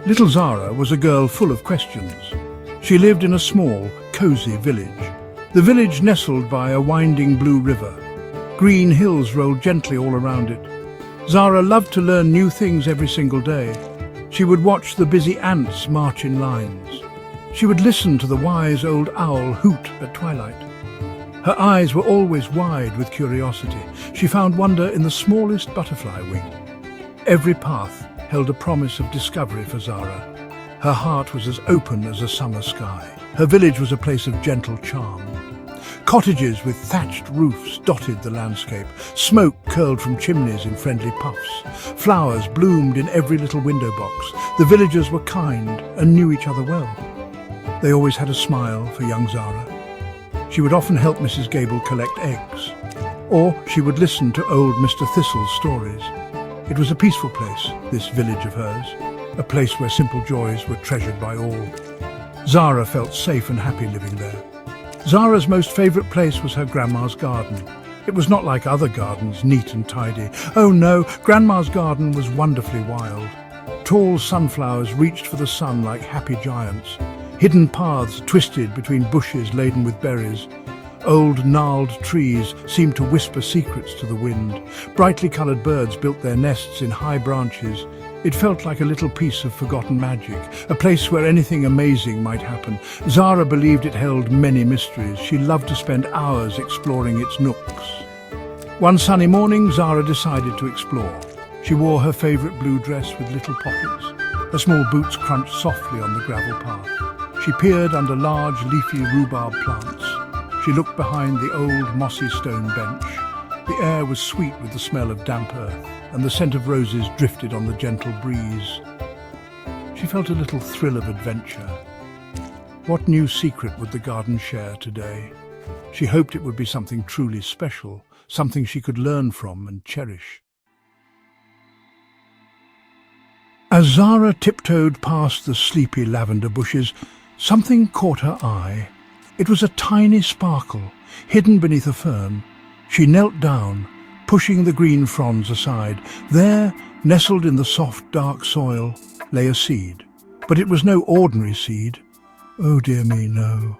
Little Zara was a girl full of questions. She lived in a small, cosy village. The village nestled by a winding blue river. Green hills rolled gently all around it. Zara loved to learn new things every single day. She would watch the busy ants march in lines. She would listen to the wise old owl hoot at twilight. Her eyes were always wide with curiosity. She found wonder in the smallest butterfly wing. Every path held a promise of discovery for Zara. Her heart was as open as a summer sky. Her village was a place of gentle charm. Cottages with thatched roofs dotted the landscape. Smoke curled from chimneys in friendly puffs. Flowers bloomed in every little window box. The villagers were kind and knew each other well. They always had a smile for young Zara. She would often help Mrs. Gable collect eggs, or she would listen to old Mr. Thistle's stories. It was a peaceful place, this village of hers, a place where simple joys were treasured by all. Zara felt safe and happy living there. Zara's most favourite place was her grandma's garden. It was not like other gardens, neat and tidy. Oh no, Grandma's garden was wonderfully wild. Tall sunflowers reached for the sun like happy giants. Hidden paths twisted between bushes laden with berries. Old gnarled trees seemed to whisper secrets to the wind. Brightly coloured birds built their nests in high branches. It felt like a little piece of forgotten magic, a place where anything amazing might happen. Zara believed it held many mysteries. She loved to spend hours exploring its nooks. One sunny morning, Zara decided to explore. She wore her favourite blue dress with little pockets. Her small boots crunched softly on the gravel path. She peered under large, leafy rhubarb plants. She looked behind the old, mossy stone bench. The air was sweet with the smell of damp earth, and the scent of roses drifted on the gentle breeze. She felt a little thrill of adventure. What new secret would the garden share today? She hoped it would be something truly special, something she could learn from and cherish. As Zara tiptoed past the sleepy lavender bushes, something caught her eye. It was a tiny sparkle, hidden beneath a fern. She knelt down, pushing the green fronds aside. There, nestled in the soft, dark soil, lay a seed. But it was no ordinary seed. Oh dear me, no.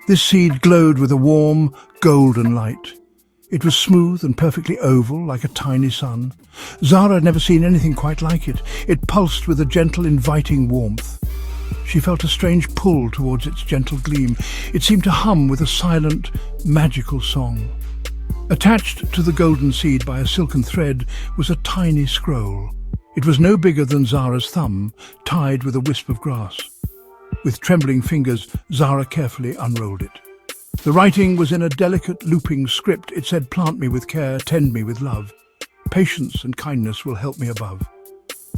This seed glowed with a warm, golden light. It was smooth and perfectly oval, like a tiny sun. Zara had never seen anything quite like it. It pulsed with a gentle, inviting warmth. She felt a strange pull towards its gentle gleam. It seemed to hum with a silent, magical song. Attached to the golden seed by a silken thread was a tiny scroll. It was no bigger than Zara's thumb, tied with a wisp of grass. With trembling fingers, Zara carefully unrolled it. The writing was in a delicate, looping script. It said, "Plant me with care, tend me with love. Patience and kindness will help me above."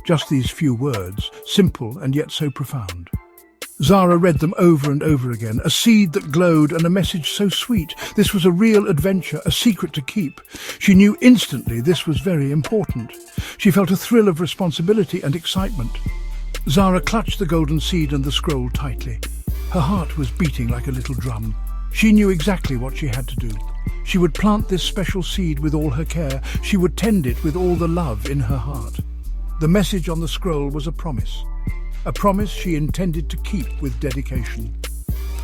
Just these few words, simple and yet so profound. Zara read them over and over again, a seed that glowed and a message so sweet. This was a real adventure, a secret to keep. She knew instantly this was very important. She felt a thrill of responsibility and excitement. Zara clutched the golden seed and the scroll tightly. Her heart was beating like a little drum. She knew exactly what she had to do. She would plant this special seed with all her care. She would tend it with all the love in her heart. The message on the scroll was a promise she intended to keep with dedication.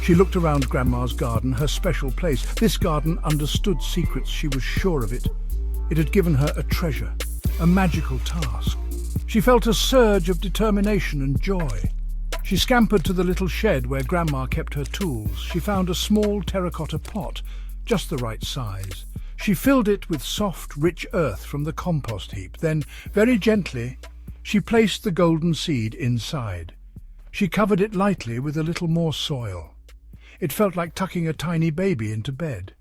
She looked around Grandma's garden, her special place. This garden understood secrets, she was sure of it. It had given her a treasure, a magical task. She felt a surge of determination and joy. She scampered to the little shed where Grandma kept her tools. She found a small terracotta pot, just the right size. She filled it with soft, rich earth from the compost heap. Then, very gently, she placed the golden seed inside. She covered it lightly with a little more soil. It felt like tucking a tiny baby into bed.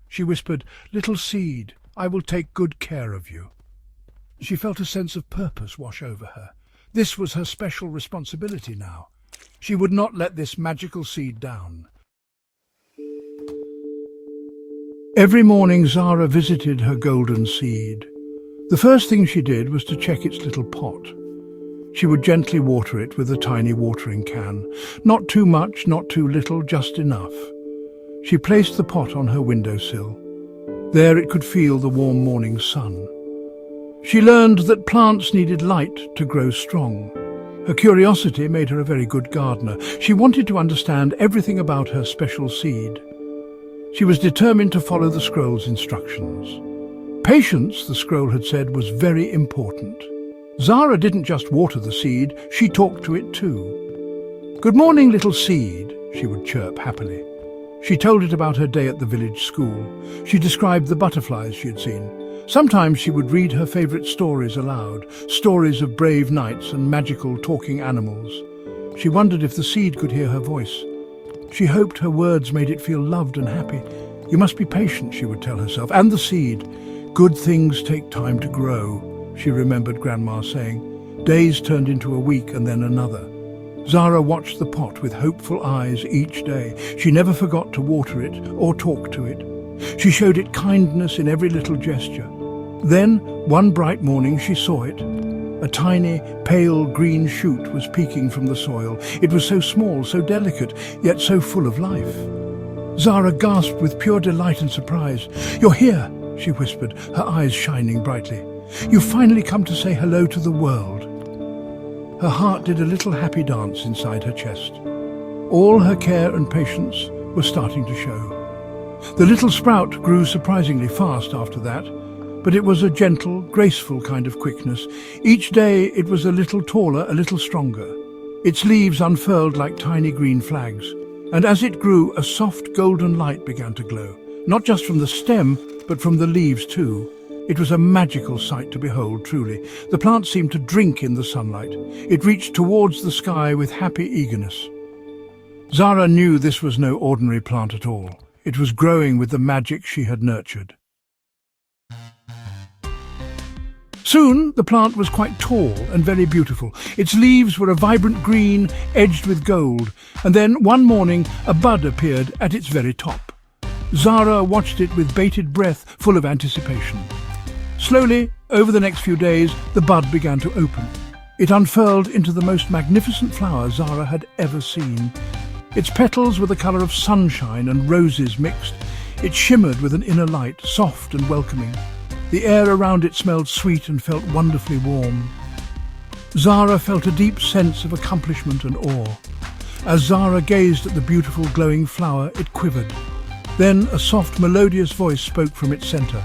She whispered, "Little seed, I will take good care of you." She felt a sense of purpose wash over her. This was her special responsibility now. She would not let this magical seed down. Every morning Zara visited her golden seed. The first thing she did was to check its little pot. She would gently water it with a tiny watering can. Not too much, not too little, just enough. She placed the pot on her windowsill. There it could feel the warm morning sun. She learned that plants needed light to grow strong. Her curiosity made her a very good gardener. She wanted to understand everything about her special seed. She was determined to follow the scroll's instructions. Patience, the scroll had said, was very important. Zara didn't just water the seed, she talked to it too. "Good morning, little seed," she would chirp happily. She told it about her day at the village school. She described the butterflies she had seen. Sometimes she would read her favourite stories aloud, stories of brave knights and magical talking animals. She wondered if the seed could hear her voice. She hoped her words made it feel loved and happy. "You must be patient," she would tell herself, and the seed. "Good things take time to grow," she remembered Grandma saying. Days turned into a week and then another. Zara watched the pot with hopeful eyes each day. She never forgot to water it or talk to it. She showed it kindness in every little gesture. Then, one bright morning, she saw it. A tiny, pale green shoot was peeking from the soil. It was so small, so delicate, yet so full of life. Zara gasped with pure delight and surprise. "You're here," she whispered, her eyes shining brightly. "You've finally come to say hello to the world." Her heart did a little happy dance inside her chest. All her care and patience were starting to show. The little sprout grew surprisingly fast after that, but it was a gentle, graceful kind of quickness. Each day it was a little taller, a little stronger. Its leaves unfurled like tiny green flags, and as it grew, a soft golden light began to glow, not just from the stem, but from the leaves too. It was a magical sight to behold, truly. The plant seemed to drink in the sunlight. It reached towards the sky with happy eagerness. Zara knew this was no ordinary plant at all. It was growing with the magic she had nurtured. Soon the plant was quite tall and very beautiful. Its leaves were a vibrant green, edged with gold, and then one morning a bud appeared at its very top. Zara watched it with bated breath, full of anticipation. Slowly, over the next few days, the bud began to open. It unfurled into the most magnificent flower Zara had ever seen. Its petals were the colour of sunshine and roses mixed. It shimmered with an inner light, soft and welcoming. The air around it smelled sweet and felt wonderfully warm. Zara felt a deep sense of accomplishment and awe. As Zara gazed at the beautiful glowing flower, it quivered. Then a soft, melodious voice spoke from its centre.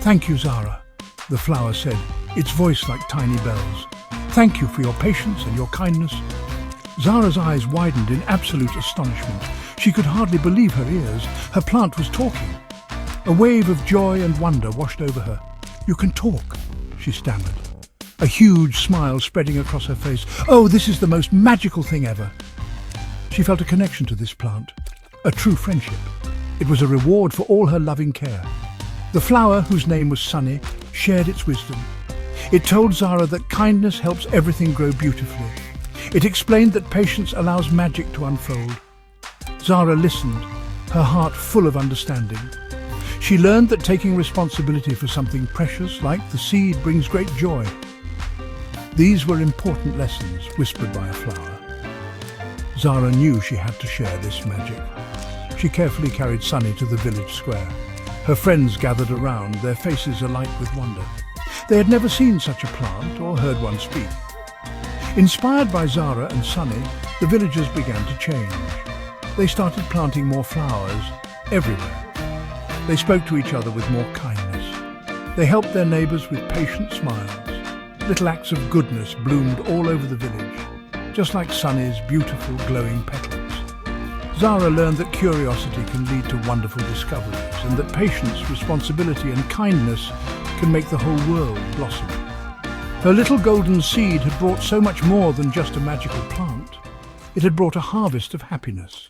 "Thank you, Zara," the flower said, its voice like tiny bells. "Thank you for your patience and your kindness." Zara's eyes widened in absolute astonishment. She could hardly believe her ears. Her plant was talking. A wave of joy and wonder washed over her. "You can talk," she stammered, a huge smile spreading across her face. "Oh, this is the most magical thing ever." She felt a connection to this plant, a true friendship. It was a reward for all her loving care. The flower, whose name was Sunny, shared its wisdom. It told Zara that kindness helps everything grow beautifully. It explained that patience allows magic to unfold. Zara listened, her heart full of understanding. She learned that taking responsibility for something precious like the seed brings great joy. These were important lessons whispered by a flower. Zara knew she had to share this magic. She carefully carried Sunny to the village square. Her friends gathered around, their faces alight with wonder. They had never seen such a plant or heard one speak. Inspired by Zara and Sunny, the villagers began to change. They started planting more flowers everywhere. They spoke to each other with more kindness. They helped their neighbours with patient smiles. Little acts of goodness bloomed all over the village, just like Sunny's beautiful glowing petals. Zara learned that curiosity can lead to wonderful discoveries, and that patience, responsibility and kindness can make the whole world blossom. Her little golden seed had brought so much more than just a magical plant. It had brought a harvest of happiness.